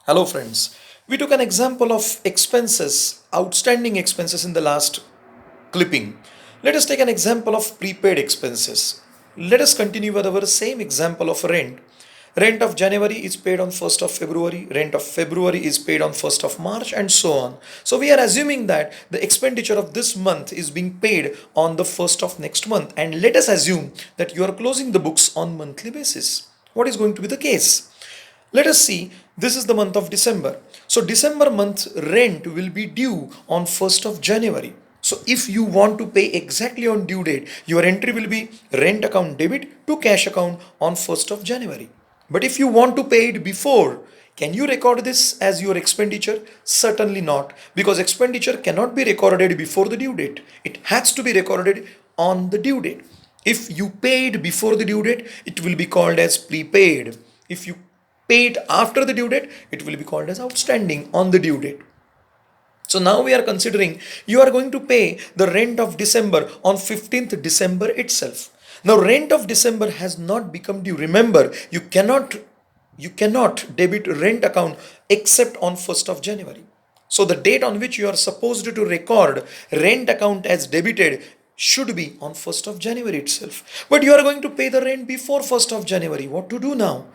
Hello friends. We took an example of expenses, outstanding expenses in the last clipping. Let us take an example of prepaid expenses. Let us continue with our same example of rent. Rent of January is paid on 1st of February, rent of February is paid on 1st of March, and so on. So we are assuming that the expenditure of this month is being paid on the 1st of next month, and let us assume that you are closing the books on monthly basis. What is going to be the case? Let us see, this is the month of December. So December month rent will be due on 1st of January. So if you want to pay exactly on due date, your entry will be rent account debit to cash account on 1st of January. But if you want to pay it before, can you record this as your expenditure? Certainly not, because expenditure cannot be recorded before the due date. It has to be recorded on the due date. If you paid before the due date, it will be called as prepaid. If you paid after the due date, it will be called as outstanding on the due date. So now we are considering you are going to pay the rent of December on 15th December itself. Now rent of December has not become due. Remember, you cannot debit rent account except on 1st of January. So the date on which you are supposed to record rent account as debited should be on 1st of January itself. But you are going to pay the rent before 1st of January. What to do now?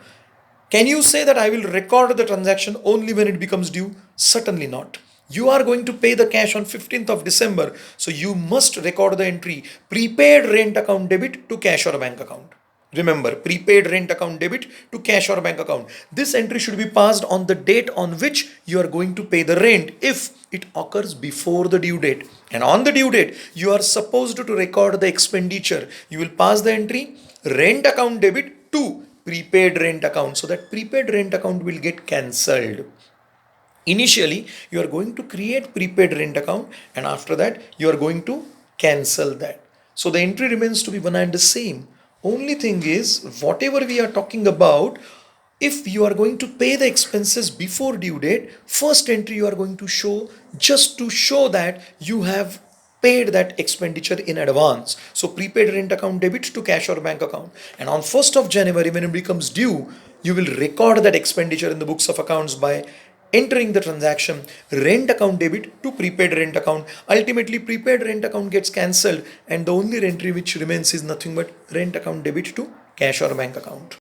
Can you say that I will record the transaction only when it becomes due? Certainly not. You are going to pay the cash on 15th of December, so you must record the entry prepaid rent account debit to cash or bank account. Remember, prepaid rent account debit to cash or bank account. This entry should be passed on the date on which you are going to pay the rent if it occurs before the due date. And on the due date, you are supposed to record the expenditure. You will pass the entry rent account debit to prepaid rent account, so that prepaid rent account will get cancelled. Initially you are going to create prepaid rent account, and after that you are going to cancel that. So the entry remains to be one and the same. Only thing is, whatever we are talking about, if you are going to pay the expenses before due date, first entry you are going to show just to show that you have paid that expenditure in advance. So prepaid rent account debit to cash or bank account. And on 1st of January, when it becomes due, you will record that expenditure in the books of accounts by entering the transaction rent account debit to prepaid rent account. Ultimately, prepaid rent account gets cancelled, and the only entry which remains is nothing but rent account debit to cash or bank account.